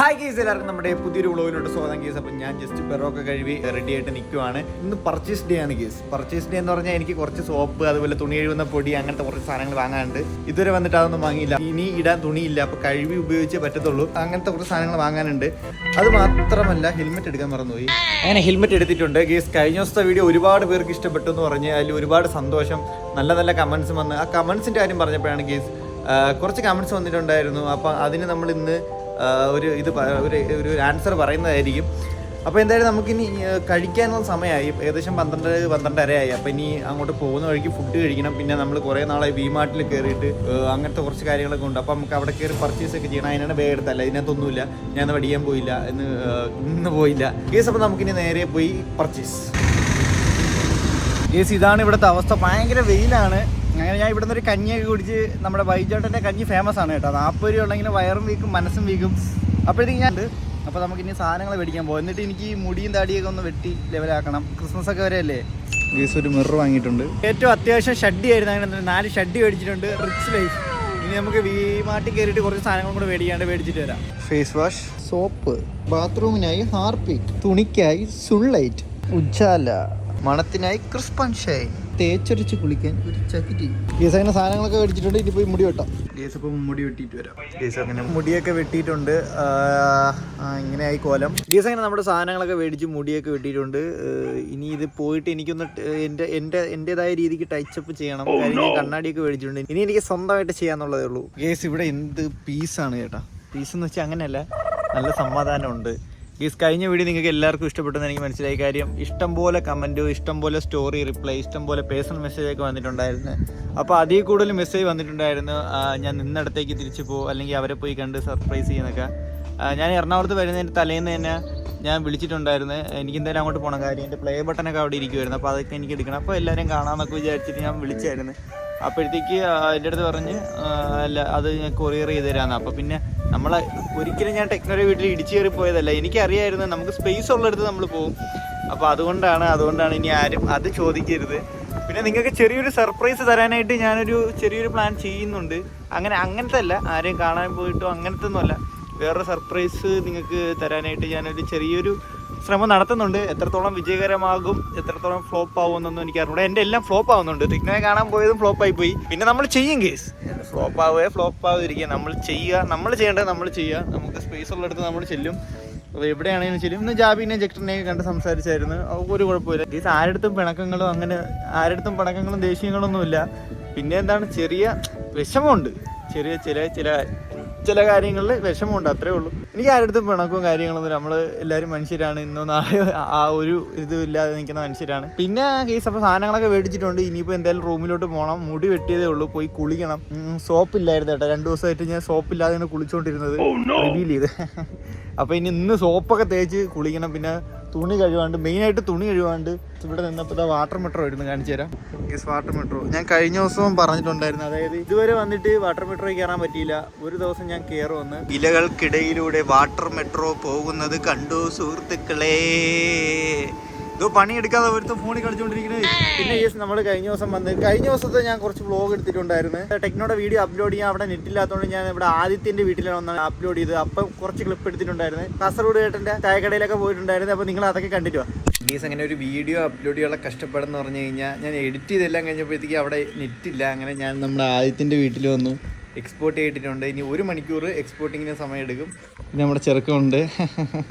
Hi case, എല്ലാവർക്കും നമ്മുടെ പുതിയൊരു വ്ളോഗിലോട്ട് സ്വാഗതം കേസ്. അപ്പം ഞാൻ ജസ്റ്റ് പെറൊക്കെ കഴുകി റെഡി ആയിട്ട് നിൽക്കുവാണ്. ഇന്ന് പർച്ചേസ് ഡേ ആണ് കേസ്. പർച്ചേസ് ഡേ എന്ന് പറഞ്ഞാൽ എനിക്ക് കുറച്ച് സോപ്പ്, അതുപോലെ തുണി കഴുകുന്ന പൊടി, അങ്ങനത്തെ കുറച്ച് സാധനങ്ങൾ വാങ്ങാനുണ്ട്. ഇതുവരെ വന്നിട്ട് അതൊന്നും വാങ്ങിയില്ല. ഇനി ഇടാൻ തുണിയില്ല, അപ്പോൾ കഴുകി ഉപയോഗിച്ചേ പറ്റത്തുള്ളൂ. അങ്ങനത്തെ കുറച്ച് സാധനങ്ങൾ വാങ്ങാനുണ്ട്. അത് മാത്രമല്ല ഹെൽമെറ്റ് എടുക്കാൻ മറന്നുപോയി. അങ്ങനെ ഹെൽമെറ്റ് എടുത്തിട്ടുണ്ട് കേസ്. കഴിഞ്ഞ ദിവസത്തെ വീഡിയോ ഒരുപാട് പേർക്ക് ഇഷ്ടപ്പെട്ടു എന്ന് പറഞ്ഞ് അതിൽ ഒരുപാട് സന്തോഷം, നല്ല നല്ല കമൻസ് വന്ന്. ആ കമൻസിൻ്റെ കാര്യം പറഞ്ഞപ്പോഴാണ് കേസ് കുറച്ച് കമൻസ് വന്നിട്ടുണ്ടായിരുന്നു. അപ്പം അതിന് നമ്മൾ ഇന്ന് ഒരു ആൻസർ പറയുന്നതായിരിക്കും. അപ്പോൾ എന്തായാലും നമുക്കിനി കഴിക്കാനുള്ള സമയമായി. ഏകദേശം 12-12:30 അപ്പോൾ ഇനി അങ്ങോട്ട് പോകുന്ന വഴിക്ക് ഫുഡ് കഴിക്കണം. പിന്നെ നമ്മൾ കുറേ നാളായി വിമാർട്ടിൽ കയറിയിട്ട് അങ്ങനത്തെ കുറച്ച് കാര്യങ്ങളൊക്കെ ഉണ്ട്. അപ്പോൾ നമുക്ക് അവിടെ കയറി പർച്ചേസ് ഒക്കെ ചെയ്യണം. അതിനാണ് ബാഗ് എടുത്തല്ല, ഇതിനകത്തൊന്നുമില്ല. ഞാൻ പഠിക്കാൻ പോയില്ല, ഇന്ന് പോയില്ല കേസ്. അപ്പോൾ നമുക്കിനി നേരെ പോയി പർച്ചേസ് കേസ്. ഇതാണ് ഇവിടുത്തെ അവസ്ഥ, ഭയങ്കര വെയിലാണ്. അങ്ങനെ ഞാൻ ഇവിടുന്ന് ഒരു കഞ്ഞിയൊക്കെ കുടിച്ച്, നമ്മുടെ ബൈജോട്ടൻ്റെ കഞ്ഞി ഫേമസ് ആണ് കേട്ടോ. 40 രൂപ ഉള്ളെങ്കിൽ വയറും വീക്കും മനസ്സും വീക്കും. അപ്പോഴത്തേക്ക് ഞാൻ അപ്പോൾ നമുക്കിനി സാധനങ്ങൾ മേടിക്കാൻ പോകും. എന്നിട്ട് എനിക്ക് മുടിയും താടിയൊക്കെ ഒന്ന് വെട്ടി ലെവലാക്കണം. ക്രിസ്മസ് ഒക്കെ വരെയല്ലേ. ഗീസ് ഒരു മിറർ വാങ്ങിയിട്ടുണ്ട്. ഏറ്റവും അത്യാവശ്യം ഷഡ്ഡി ആയിരുന്നു. അങ്ങനെ 4 ഷഡ്ഡി മേടിച്ചിട്ടുണ്ട്. Rich life. ഇനി നമുക്ക് വിമാർട്ടിൽ കയറിയിട്ട് കുറച്ച് സാധനങ്ങളും കൂടെ മേടിച്ചിട്ട് വരാം. ഫേസ് വാഷ്, സോപ്പ്, ബാത്റൂമിനായി ഹാർപിക്, തുണിക്കായി സുള്ളൈറ്റ്, ഉജാല, മണത്തിനായി ക്രിസ്പൻ ഷൈൻ, തേച്ചൊരിച്ച് കുളിക്കാൻ ഒരു ചകിരി. ഗീസ് അങ്ങനെ സാധനങ്ങളൊക്കെ വെട്ടിയിട്ടുണ്ട്. ഇനി പോയി മുടി വെട്ടാം. ഗീസ് ഇപ്പം മുടി വെട്ടിയിട്ട് വരാം. ഗീസ് അങ്ങനെ മുടിയൊക്കെ വെട്ടിയിട്ടുണ്ട്. ഇങ്ങനെയായി കോലം. ഗീസ് അങ്ങനെ നമ്മുടെ സാധനങ്ങളൊക്കെ മേടിച്ച് മുടിയൊക്കെ വെട്ടിയിട്ടുണ്ട്. ഇനി ഇത് പോയിട്ട് എനിക്കൊന്ന് എൻ്റെതായ രീതിക്ക് ടച്ചപ്പ് ചെയ്യണം. കാര്യം ഞാൻ കണ്ണാടിയൊക്കെ മേടിച്ചിട്ടുണ്ട്. ഇനി എനിക്ക് സ്വന്തമായിട്ട് ചെയ്യാന്നുള്ളതേ ഉള്ളൂ. ഗീസ് ഇവിടെ എന്ത് പീസാണ് കേട്ടോ. പീസെന്ന് വെച്ചാൽ അങ്ങനെയല്ല, നല്ല സമാധാനമുണ്ട്. ഗീസ് കഴിഞ്ഞ വീഡിയോ നിങ്ങൾക്ക് എല്ലാവർക്കും ഇഷ്ടപ്പെട്ടെന്ന് എനിക്ക് മനസ്സിലായി. കാര്യം ഇഷ്ടംപോലെ കമൻറ്റ്, ഇഷ്ടംപോലെ സ്റ്റോറി റിപ്ലൈ, ഇഷ്ടംപോലെ പേഴ്സണൽ മെസ്സേജൊക്കെ വന്നിട്ടുണ്ടായിരുന്നു. അപ്പോൾ അതിൽ കൂടുതൽ മെസ്സേജ് വന്നിട്ടുണ്ടായിരുന്നു, ഞാൻ നിന്നിടത്തേക്ക് തിരിച്ചു പോകും, അല്ലെങ്കിൽ അവരെ പോയി കണ്ട് സർപ്രൈസ് ചെയ്യുന്നൊക്കെ. ഞാൻ എറണാകുളത്ത് വരുന്നതിൻ്റെ തലേന്ന് തന്നെ ഞാൻ വിളിച്ചിട്ടുണ്ടായിരുന്നു. എനിക്ക് എന്തായാലും അങ്ങോട്ട് പോകണം. കാര്യം എൻ്റെ പ്ലേ ബട്ടനൊക്കെ അവിടെ ഇരിക്കുമായിരുന്നു. അപ്പോൾ അതൊക്കെ എനിക്ക് എടുക്കണം. അപ്പോൾ എല്ലാവരും കാണാമെന്നൊക്കെ വിചാരിച്ചിട്ട് ഞാൻ വിളിച്ചായിരുന്നു. അപ്പോഴത്തേക്ക് എൻ്റെ അടുത്ത് പറഞ്ഞ് അല്ല, അത് ഞാൻ കൊറിയർ ചെയ്ത് തരാമെന്ന്. അപ്പോൾ പിന്നെ ഒരിക്കലും ഞാൻ ടെക്നോയുടെ വീട്ടിൽ ഇടിച്ചു കയറി പോയതല്ല. എനിക്കറിയായിരുന്നു നമുക്ക് സ്പേസ് ഉള്ളിടത്ത് നമ്മൾ പോകും. അപ്പോൾ അതുകൊണ്ടാണ് ഇനി ആരും അത് ചോദിക്കരുത്. പിന്നെ നിങ്ങൾക്ക് ചെറിയൊരു സർപ്രൈസ് തരാനായിട്ട് ഞാനൊരു ചെറിയൊരു പ്ലാൻ ചെയ്യുന്നുണ്ട്. അങ്ങനത്തെ അല്ല, ആരെയും കാണാൻ പോയിട്ടോ അങ്ങനത്തെ ഒന്നുമല്ല. വേറൊരു സർപ്രൈസ് നിങ്ങൾക്ക് തരാനായിട്ട് ഞാനൊരു ചെറിയൊരു ശ്രമം നടത്തുന്നുണ്ട്. എത്രത്തോളം വിജയകരമാകും, എത്രത്തോളം ഫ്ലോപ്പ് ആവുമെന്നൊന്നും എനിക്ക് അറിഞ്ഞൂടാ. എൻ്റെ എല്ലാം ഫ്ലോപ്പ് ആവുന്നുണ്ട്. ടെക്നോയെ കാണാൻ പോയതും ഫ്ലോപ്പായി പോയി. പിന്നെ നമ്മൾ ചെയ്യും കേസ്. ഫ്ലോപ്പ് ആവുകയോ നമ്മൾ ചെയ്യേണ്ടത് നമ്മൾ ചെയ്യുക. നമുക്ക് സ്പേസ് ഉള്ളിടത്ത് നമ്മൾ ചെല്ലും. അപ്പോൾ എവിടെയാണെങ്കിലും ചെല്ലും. ഇന്ന് ജാബിനെ ജക്ടറിനെയൊക്കെ കണ്ട് സംസാരിച്ചായിരുന്നു. ഒരു കുഴപ്പമില്ല കേസ്. ആരുടെ അടുത്തും പിണക്കങ്ങളും ദേഷ്യങ്ങളൊന്നുമില്ല. പിന്നെ എന്താണ്, ചെറിയ വിഷമമുണ്ട്. ചില കാര്യങ്ങളിൽ വിഷമമുണ്ട്, അത്രേ ഉള്ളൂ. എനിക്ക് ആരുടെ പിണക്കവും കാര്യങ്ങളൊന്നും. നമ്മൾ എല്ലാവരും മനുഷ്യരാണ്. ഇന്നോ നാളെ ആ ഒരു ഇല്ലാതെ നിൽക്കുന്ന മനുഷ്യരാണ്. പിന്നെ കേസ് അപ്പോൾ സാധനങ്ങളൊക്കെ മേടിച്ചിട്ടുണ്ട്. ഇനിയിപ്പോൾ എന്തായാലും റൂമിലോട്ട് പോകണം. മുടി വെട്ടിയതേ ഉള്ളൂ, പോയി കുളിക്കണം. സോപ്പില്ലായിരുന്നു കേട്ടോ. 2 ദിവസമായിട്ട് ഞാൻ സോപ്പില്ലാതെയാണ് കുളിച്ചുകൊണ്ടിരുന്നത്. റിവീൽ ചെയ്ത്. അപ്പോൾ ഇന്ന് സോപ്പൊക്കെ തേച്ച് കുളിക്കണം. പിന്നെ തുണി കഴുകാണ്ട്, മെയിനായിട്ട് തുണി കഴുകാണ്ട്. ഇവിടെ നിന്നപ്പോൾ വാട്ടർ മെട്രോ ഇരുന്ന് കാണിച്ചു തരാം. യെസ്, വാട്ടർ മെട്രോ ഞാൻ കഴിഞ്ഞ ദിവസവും പറഞ്ഞിട്ടുണ്ടായിരുന്നു. അതായത് ഇതുവരെ വന്നിട്ട് വാട്ടർ മെട്രോയിൽ കയറാൻ പറ്റിയില്ല. ഒരു ദിവസം ഞാൻ കയറുമെന്ന്. ഇലകൾക്കിടയിലൂടെ വാട്ടർ മെട്രോ പോകുന്നത് കണ്ടു സുഹൃത്തുക്കളെ. ഇതോ പണിയെടുക്കാതെ ഒരുത്തും ഫോണിൽ കളിച്ചുകൊണ്ടിരിക്കുന്നത്. പിന്നെ യെസ്, നമ്മൾ കഴിഞ്ഞ ദിവസത്തെ ഞാൻ കുറച്ച് വ്ളോഗ് എടുത്തിട്ടുണ്ടായിരുന്നു. ടെക്നോയുടെ വീഡിയോ അപ്ലോഡ് ചെയ്യാൻ അവിടെ നെറ്റില്ലാത്തതുകൊണ്ട് ഞാൻ ഇവിടെ ആദിത്യൻ്റെ വീട്ടിലാണ് ഒന്ന് അപ്ലോഡ് ചെയ്ത്. അപ്പം കുറച്ച് ക്ലിപ്പ് എടുത്തിട്ടുണ്ടായിരുന്നു. കാസർഗോഡ് ചേട്ടൻ്റെ ചായക്കടയിലൊക്കെ പോയിട്ടുണ്ടായിരുന്നു. അപ്പോൾ നിങ്ങൾ അതൊക്കെ കണ്ടിട്ട് വാ. ഗീസ് അങ്ങനെ ഒരു വീഡിയോ അപ്ലോഡ് ചെയ്യാനുള്ള കഷ്ടപ്പാടെന്ന് പറഞ്ഞു കഴിഞ്ഞാൽ, ഞാൻ എഡിറ്റ് ചെയ്തെല്ലാം കഴിഞ്ഞപ്പോഴത്തേക്ക് അവിടെ നെറ്റില്ല. അങ്ങനെ ഞാൻ നമ്മുടെ ആദിത്യൻ്റെ വീട്ടിൽ വന്നു എക്സ്പോർട്ട് ചെയ്തിട്ടുണ്ട്. ഇനി 1 മണിക്കൂർ എക്സ്പോർട്ടിങ്ങിന് സമയം എടുക്കും. പിന്നെ നമ്മുടെ ചെറുക്കമുണ്ട്.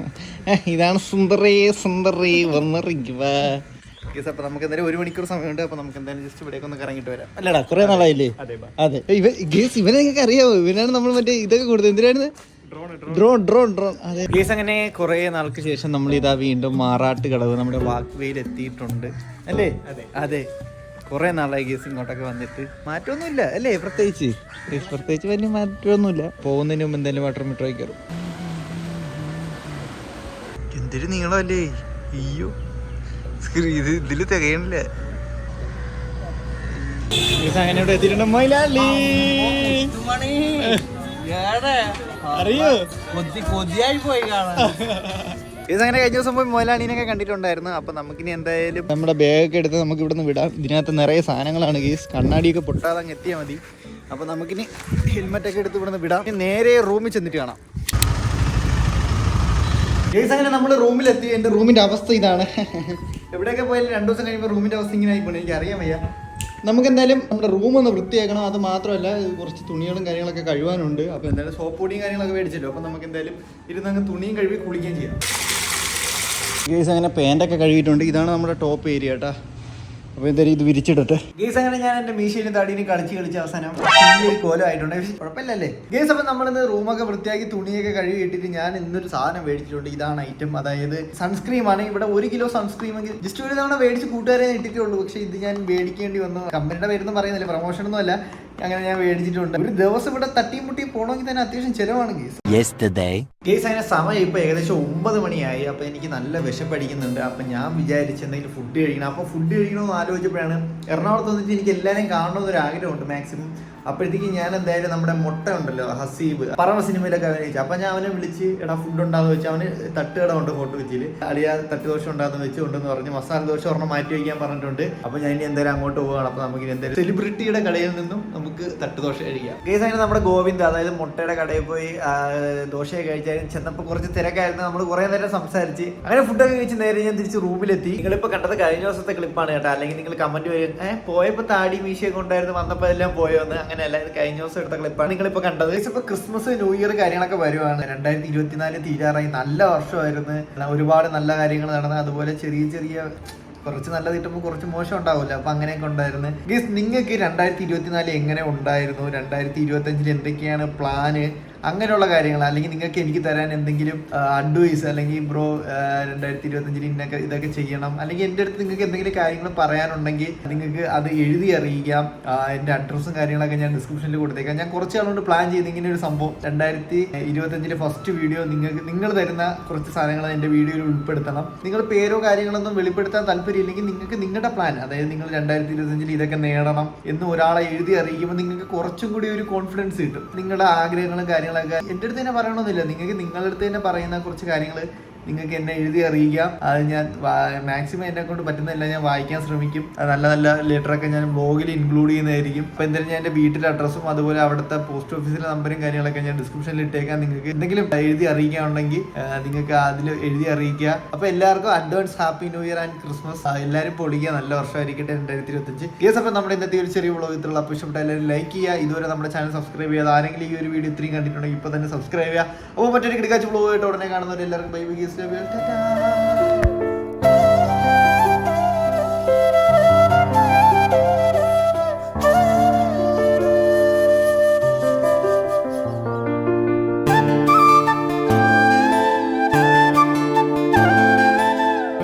ഇതാണ് സുന്ദരേ വന്നിരിക്കുക ഗീസ്. അപ്പോൾ നമുക്ക് എന്തായാലും 1 മണിക്കൂർ സമയമുണ്ട്. അപ്പോൾ നമുക്ക് എന്തായാലും ജസ്റ്റ് ഇവിടേക്ക് ഒന്ന് കറങ്ങിയിട്ട് വരാം. അല്ലടാ, കുറേ നാളായില്ലേ. അതെ ഗീസ്, ഇവനെ നിങ്ങൾക്ക് അറിയാമോ? ഇവനാണ് നമ്മൾ മറ്റേ ഇതൊക്കെ കൊടുത്തത്. എന്തിനായിരുന്നു? ഡ്രോൺ. അതെ ഗീസ്, അങ്ങനെ കുറേ നാൾക്ക് ശേഷം നമ്മൾ ഇതാ വീണ്ടും മാറാട്ട് കടവ് നമ്മുടെ വാക്ക് വേയിൽ എത്തിയിട്ടുണ്ട് അല്ലേ. അതെ കുറേ നാളായി ഗീസ് ഇങ്ങോട്ടൊക്കെ വന്നിട്ട്. മാറ്റമൊന്നുമില്ല അല്ലേ, പ്രത്യേകിച്ച് വലിയ മാറ്റമൊന്നുമില്ല. പോകുന്നതിന് മുമ്പ് എന്തായാലും വാട്ടർ മെട്രോയിൽ കയറും. എന്തൊരു നീളമല്ലേ. അയ്യോ, ഇതിൽ തികയണില്ല. അങ്ങനെ ഇവിടെ എത്തിയിട്ടുണ്ട്. മൊയിലാളി അറിയോ, കൊതിയായി പോയി കാണാൻ. ഇതങ്ങനെ കഴിഞ്ഞ ദിവസം പോയി മൊയിലാളിനെയൊക്കെ കണ്ടിട്ടുണ്ടായിരുന്നു. അപ്പോൾ നമുക്കിനി എന്തായാലും നമ്മുടെ ബാഗൊക്കെ എടുത്ത് നമുക്ക് ഇവിടെ നിന്ന് വിടാം. ഇതിനകത്ത് നിറയെ സാധനങ്ങളാണ് ഗീസ്. കണ്ണാടിയൊക്കെ പൊട്ടാതെ അങ്ങ് എത്തിയാൽ മതി. അപ്പോൾ നമുക്കിനി ഹെൽമെറ്റൊക്കെ എടുത്ത് ഇവിടെ നിന്ന് വിടാം. നേരെ റൂമിൽ ചെന്നിട്ട് കാണാം. ഗൈസ് അങ്ങനെ നമ്മൾ റൂമിലെത്തി. എൻ്റെ റൂമിൻ്റെ അവസ്ഥ ഇതാണ്. എവിടെയൊക്കെ പോയാലും 2 ദിവസം കഴിയുമ്പോൾ റൂമിൻ്റെ അവസ്ഥ ഇങ്ങനെ ആയിപ്പോയി. എനിക്ക് അറിയാൻ വയ്യ. നമുക്ക് എന്തായാലും നമ്മുടെ റൂം ഒന്ന് വൃത്തിയാക്കണം. അത് മാത്രമല്ല കുറച്ച് തുണികളും കാര്യങ്ങളൊക്കെ കഴുകാനുണ്ട്. അപ്പോൾ എന്തായാലും സോപ്പ് പൊടിയും കാര്യങ്ങളൊക്കെ മേടിച്ചല്ലോ. അപ്പോൾ നമുക്ക് എന്തായാലും ഇരുന്നങ്ങ് തുണിയും കഴുകി കുളിക്കുകയും ചെയ്യാം. ഗൈസ് അങ്ങനെ പാൻറ്റൊക്കെ കഴുകിയിട്ടുണ്ട്. ഇതാണ് നമ്മുടെ ടോപ്പ് ഏരിയ കേട്ടോ. അപ്പോൾ എന്തായാലും ഇത് വിരിച്ചിടട്ടെ. ഗേസ് അങ്ങനെ ഞാൻ എൻ്റെ മീശയിലും തടീനും കളിച്ച് അവസാനം വലിയൊരു കോലമായിട്ടുണ്ട്. കുഴപ്പമില്ലല്ലേ ഗേസ്? അപ്പം നമ്മളിന്ന് റൂമൊക്കെ വൃത്തിയാക്കി തുണിയൊക്കെ കഴുകി ഇട്ടിട്ട് ഞാൻ ഇന്നൊരു സാധനം മേടിച്ചിട്ടുണ്ട്. ഇതാണ് ഐറ്റം. അതായത് സൺസ്ക്രീമാണ്. ഇവിടെ 1 കിലോ സൺസ്ക്രീമെങ്കിൽ ജസ്റ്റ് ഒരു തവണ മേടിച്ച് കൂട്ടുകാരെ ഇട്ടിട്ടുള്ളൂ. പക്ഷേ ഇത് ഞാൻ മേടിക്കേണ്ടി വന്നു. കമ്പനിയുടെ പേരൊന്നും പറയുന്നില്ല, പ്രൊമോഷനൊന്നും അല്ല. അങ്ങനെ ഞാൻ മേടിച്ചിട്ടുണ്ട്. ഒരു ദിവസം ഇവിടെ തട്ടിയും മുട്ടിയും പോകണമെങ്കിൽ തന്നെ അത്യാവശ്യം ചിലവാണ് ഗേസ്. ഗേസ് അങ്ങനെ സമയം ഇപ്പോൾ ഏകദേശം 9 മണിയായി. അപ്പോൾ എനിക്ക് നല്ല വിശപ്പടിക്കുന്നുണ്ട്. അപ്പം ഞാൻ വിചാരിച്ച് എന്തെങ്കിലും ഫുഡ് കഴിക്കണം. അപ്പോൾ ഫുഡ് കഴിക്കണമെന്ന് ആലോചിച്ചപ്പോഴാണ് എറണാകുളത്ത് വന്നിട്ട് എനിക്ക് എല്ലാവരെയും കാണണമെന്നൊരു ആഗ്രഹമുണ്ട് മാക്സിമം. അപ്പോഴത്തേക്ക് ഞാൻ എന്തായാലും നമ്മുടെ മുട്ട ഉണ്ടല്ലോ, ഹസീബ് പറവ സിനിമയിലൊക്കെ അഭിനയിച്ചു. അപ്പം ഞാൻ അവനെ വിളിച്ച് എടാ ഫുഡ് ഉണ്ടാകുന്ന വെച്ചാൽ അവന് തട്ടുകട ഉണ്ട് ഫോട്ടോ വെച്ചിൽ. അളിയ തട്ട് ദോശ ഉണ്ടാകുന്ന വെച്ച് കൊണ്ടെന്ന് പറഞ്ഞ് മസാല ദോശ ഒരെണ്ണം മാറ്റി വയ്ക്കാൻ പറഞ്ഞിട്ടുണ്ട്. അപ്പോൾ ഞാൻ ഇനി എന്തായാലും അങ്ങോട്ട് പോവുകയാണ്. അപ്പോൾ നമുക്ക് എന്തായാലും സെലിബ്രിറ്റിയുടെ കടയിൽ നിന്നും നമുക്ക് തട്ട് ദോശ കഴിക്കാം. കേസ് അങ്ങനെ നമ്മുടെ ഗോവിന്ദ്, അതായത് മുട്ടയുടെ കടയിൽ പോയി ദോശയൊക്കെ കഴിച്ചാലും ചെന്നപ്പോൾ കുറച്ച് തിരക്കായിരുന്നു. നമ്മൾ കുറേ നേരം സംസാരിച്ച് അങ്ങനെ ഫുഡൊക്കെ കഴിച്ച് നേരെ ഞാൻ തിരിച്ച് റൂമിലെത്തി. നിങ്ങളിപ്പോൾ കണ്ടത് കഴിഞ്ഞ ദിവസത്തെ ക്ലിപ്പാണ് കേട്ടോ. അല്ലെങ്കിൽ നിങ്ങൾ കമന്റ് വരും പോയപ്പോൾ താടി മീശയൊക്കെ ഉണ്ടായിരുന്നു, വന്നപ്പോൾ എല്ലാം പോയോ എന്ന്. അങ്ങനെയല്ല, ഇത് കഴിഞ്ഞ ദിവസം എടുത്ത ക്ലിപ്പാണ് നിങ്ങളിപ്പോൾ കണ്ടത്. ഇപ്പോൾ ക്രിസ്മസ് ന്യൂ ഇയർ കാര്യങ്ങളൊക്കെ വരുവാണ്. 2024 തീരാറായി. നല്ല വർഷമായിരുന്നു. ഒരുപാട് നല്ല കാര്യങ്ങൾ നടന്നത്. അതുപോലെ ചെറിയ കുറച്ച് നല്ലത് കിട്ടുമ്പോൾ കുറച്ച് മോശം ഉണ്ടാവില്ല. അപ്പം അങ്ങനെയൊക്കെ ഉണ്ടായിരുന്നു. ഗീസ് നിങ്ങൾക്ക് 2024 എങ്ങനെ ഉണ്ടായിരുന്നു? 2025 എന്തൊക്കെയാണ് പ്ലാന്? അങ്ങനെയുള്ള കാര്യങ്ങൾ, അല്ലെങ്കിൽ നിങ്ങൾക്ക് എനിക്ക് തരാൻ എന്തെങ്കിലും അഡ്വൈസ്, അല്ലെങ്കിൽ ബ്രോ 2025 ഇതൊക്കെ ചെയ്യണം, അല്ലെങ്കിൽ എൻ്റെ അടുത്ത് നിങ്ങൾക്ക് എന്തെങ്കിലും കാര്യങ്ങൾ പറയാനുണ്ടെങ്കിൽ നിങ്ങൾക്ക് അത് എഴുതി അറിയിക്കാം. എൻ്റെ അഡ്രസ്സും കാര്യങ്ങളൊക്കെ ഞാൻ ഡിസ്ക്രിപ്ഷനിൽ കൊടുത്തേക്കാം. ഞാൻ കുറച്ച് നാളുകൊണ്ട് പ്ലാൻ ചെയ്ത് ഇങ്ങനെ ഒരു സംഭവം 2025 ഫസ്റ്റ് വീഡിയോ നിങ്ങൾ തരുന്ന കുറച്ച് സാധനങ്ങൾ എൻ്റെ വീഡിയോയിൽ ഉൾപ്പെടുത്തണം. നിങ്ങൾ പേരോ കാര്യങ്ങളൊന്നും വെളിപ്പെടുത്താൻ താല്പര്യമില്ലെങ്കിൽ നിങ്ങൾക്ക് നിങ്ങളുടെ പ്ലാൻ, അതായത് നിങ്ങൾ 2025 ഇതൊക്കെ നേടണം എന്ന് ഒരാളെ എഴുതി അറിയിക്കുമ്പോൾ നിങ്ങൾക്ക് കുറച്ചും കൂടി ഒരു കോൺഫിഡൻസ് കിട്ടും. നിങ്ങളുടെ ആഗ്രഹങ്ങളും കാര്യങ്ങളൊക്കെ എൻ്റെ അടുത്ത് തന്നെ പറയണമെന്നില്ല, നിങ്ങൾക്ക് നിങ്ങളുടെ അടുത്ത് തന്നെ പറയുന്ന കുറച്ച് കാര്യങ്ങൾ നിങ്ങൾക്ക് എന്നെ എഴുതി അറിയിക്കാം. അത് ഞാൻ മാക്സിമം എന്നെ കൊണ്ട് പറ്റുന്നില്ല ഞാൻ വായിക്കാൻ ശ്രമിക്കും. നല്ല നല്ല ലെറ്ററൊക്കെ ഞാൻ ബ്ലോഗിൽ ഇൻക്ലൂഡ് ചെയ്യുന്നതായിരിക്കും. അപ്പോൾ എന്തായാലും ഞാൻ എൻ്റെ വീട്ടിലെ അഡ്രസ്സും അതുപോലെ അവിടുത്തെ പോസ്റ്റ് ഓഫീസിലെ നമ്പറും കാര്യങ്ങളൊക്കെ ഞാൻ ഡിസ്ക്രിപ്ഷനിൽ ഇട്ടേക്കാം. നിങ്ങൾക്ക് എന്തെങ്കിലും എഴുതി അറിയിക്കാനുണ്ടെങ്കിൽ നിങ്ങൾക്ക് അതിൽ എഴുതി അറിയിക്കുക. അപ്പോൾ എല്ലാവർക്കും advance happy new year and Christmas. എല്ലാവരും പൊളിക്കുക, നല്ല വർഷമായിരിക്കട്ടെ 2025. കേസ് അപ്പോൾ നമ്മുടെ ഇന്നത്തെ ഒരു ചെറിയ വ്ളോഗ് ഇത്രയുള്ള. അപ്പോൾ ഇഷ്ടപ്പെട്ട എല്ലാവരും ലൈക്ക് ചെയ്യുക. ഇതുവരെ നമ്മുടെ ചാനൽ സബ്സ്ക്രൈബ് ചെയ്യാതെ ആരെങ്കിലും ഈ ഒരു വീഡിയോ ഇത്രയും കണ്ടിട്ടുണ്ടെങ്കിൽ ഇപ്പോൾ തന്നെ സബ്സ്ക്രൈബ് ചെയ്യുക. അപ്പോൾ മറ്റൊരു കിടക്കാച്ച വ്ളോഗായിട്ട് ഉടനെ കാണുന്നവർ എല്ലാവർക്കും bye bye. Love you. Ta-da.